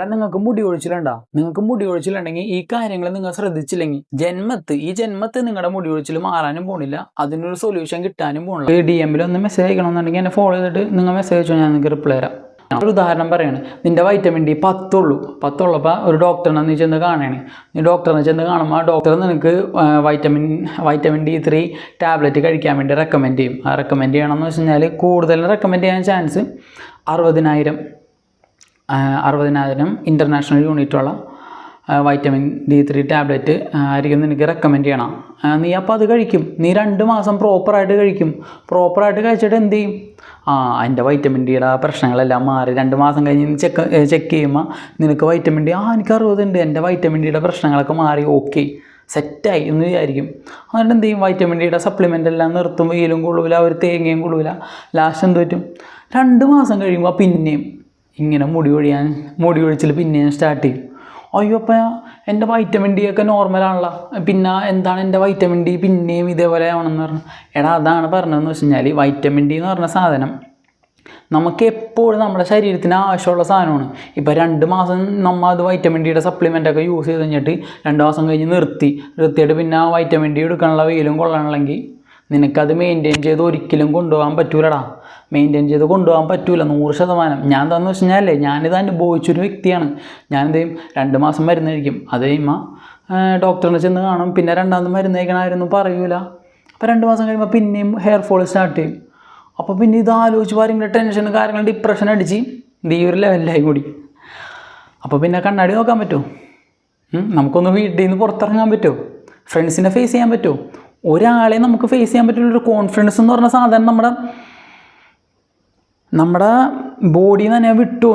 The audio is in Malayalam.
എടാ നിങ്ങൾക്ക് മുടി ഒഴിച്ചിലുണ്ടോ? നിങ്ങൾക്ക് മുടി ഒഴിച്ചിലുണ്ടെങ്കിൽ ഈ കാര്യങ്ങൾ നിങ്ങൾ ശ്രദ്ധിച്ചില്ലെങ്കിൽ ഈ ജന്മത്ത് നിങ്ങളുടെ മുടി ഒഴിച്ചിൽ മാറാനും പോണില്ല, അതിനൊരു സൊല്യൂഷൻ കിട്ടാനും പോണില്ല. DM-ൽ ഒന്ന് മെസ്സേജ് അയക്കണമെന്നുണ്ടെങ്കിൽ എന്നെ ഫോളോ ചെയ്തിട്ട് നിങ്ങൾ മെസ്സേജ് അയച്ചോ, ഞാൻ നിങ്ങൾക്ക് റിപ്ലൈ തരാം. ഒരു ഉദാഹരണം പറയാണ്, നിന്റെ വൈറ്റമിൻ D 10 ഒരു ഡോക്ടറിനെ നീ ചെന്ന് കാണുകയാണ്. നീ ഡോക്ടറിനെ ചെന്ന് കാണുമ്പോൾ ആ ഡോക്ടർ നിനക്ക് വൈറ്റമിൻ D3 ടാബ്ലറ്റ് കഴിക്കാൻ വേണ്ടി റെക്കമെൻഡ് ചെയ്യും. ആ റെക്കമെൻഡ് ചെയ്യണമെന്ന് വെച്ച് കഴിഞ്ഞാൽ കൂടുതലും റെക്കമെൻഡ് ചെയ്യാൻ ചാൻസ് 60,000 ഇൻ്റർനാഷണൽ യൂണിറ്റുള്ള വൈറ്റമിൻ D3 ടാബ്ലറ്റ് ആയിരിക്കും നിനക്ക് റെക്കമെൻഡ് ചെയ്യണം. നീ അപ്പോൾ അത് കഴിക്കും. നീ 2 മാസം പ്രോപ്പറായിട്ട് കഴിക്കും. പ്രോപ്പറായിട്ട് കഴിച്ചിട്ട് എന്ത് ചെയ്യും? എൻ്റെ വൈറ്റമിൻ ഡിയുടെ പ്രശ്നങ്ങളെല്ലാം മാറി 2 മാസം കഴിഞ്ഞ് ചെക്ക് ചെയ്യുമ്പോൾ നിനക്ക് വൈറ്റമിൻ ഡി എനിക്ക് 60 ഉണ്ട്, എൻ്റെ വൈറ്റമിൻ ഡിയുടെ പ്രശ്നങ്ങളൊക്കെ മാറി, ഓക്കെ സെറ്റായി എന്ന് വിചാരിക്കും. അതുകൊണ്ട് എന്ത് ചെയ്യും? വൈറ്റമിൻ ഡിയുടെ സപ്ലിമെൻ്റ് എല്ലാം നിർത്തും. വെയിലും കൊള്ളൂല, ഒരു തേങ്ങയും കൊള്ളൂല. ലാസ്റ്റ് എന്ത് പറ്റും? 2 മാസം കഴിയുമ്പോൾ പിന്നെയും ഇങ്ങനെ മുടി ഒഴിച്ചിൽ പിന്നെയും സ്റ്റാർട്ട് ചെയ്യും. അയ്യോ അപ്പം എൻ്റെ വൈറ്റമിൻ ഡി ഒക്കെ നോർമലാണല്ലോ, പിന്നെ എന്താണ് എൻ്റെ വൈറ്റമിൻ ഡി പിന്നെയും ഇതേപോലെ ആവണമെന്ന് പറഞ്ഞു. എടാ അതാണ് പറഞ്ഞതെന്ന് വെച്ച് കഴിഞ്ഞാൽ വൈറ്റമിൻ ഡി എന്ന് പറഞ്ഞ സാധനം നമുക്ക് എപ്പോഴും നമ്മുടെ ശരീരത്തിന് ആവശ്യമുള്ള സാധനമാണ്. ഇപ്പോൾ 2 മാസം നമ്മൾ അത് വൈറ്റമിൻ ഡിയുടെ സപ്ലിമെൻ്റൊക്കെ യൂസ് ചെയ്ത് കഴിഞ്ഞിട്ട് 2 മാസം കഴിഞ്ഞ് നിർത്തിയിട്ട് പിന്നെ ആ വൈറ്റമിൻ ഡി എടുക്കാനുള്ള വെയിലും കൊള്ളണമെങ്കിൽ നിനക്കത് മെയിൻറ്റെയിൻ ചെയ്ത് ഒരിക്കലും കൊണ്ടുപോകാൻ പറ്റൂലടാ. മെയിൻറ്റെയിൻ ചെയ്ത് കൊണ്ടുപോകാൻ പറ്റൂല 100%. ഞാൻ എന്താണെന്ന് വെച്ച് കഴിഞ്ഞാലേ ഞാനിത് അനുഭവിച്ചൊരു വ്യക്തിയാണ്. ഞാനെന്ത് ചെയ്യും? 2 മാസം മരുന്ന് കഴിക്കും. അത് കഴിയുമ്പോൾ ഡോക്ടറിനെ ചെന്ന് കാണും. പിന്നെ 2ാമത് മരുന്ന് കഴിക്കണമായിരുന്നു പറയൂല. അപ്പോൾ 2 മാസം കഴിയുമ്പോൾ പിന്നെയും ഹെയർ ഫോൾ സ്റ്റാർട്ട് ചെയ്യും. അപ്പോൾ പിന്നെ ഇത് ആലോചിച്ച് ഭയങ്കര ടെൻഷനും കാര്യങ്ങളും ഡിപ്രഷൻ അടിച്ച് ഈ ഒരു ലെവലിലായി കൂടി. അപ്പോൾ പിന്നെ കണ്ണാടി നോക്കാൻ പറ്റുമോ? നമുക്കൊന്ന് വീട്ടിൽ നിന്ന് പുറത്തിറങ്ങാൻ പറ്റുമോ? ഫ്രണ്ട്സിനെ ഫേസ് ചെയ്യാൻ പറ്റുമോ? ഒരാളെ നമുക്ക് ഫേസ് ചെയ്യാൻ പറ്റുള്ളൊരു കോൺഫിഡൻസ് എന്ന് പറഞ്ഞ സാധനം നമ്മുടെ ബോഡിയിൽ നിന്ന് തന്നെ വിട്ടു.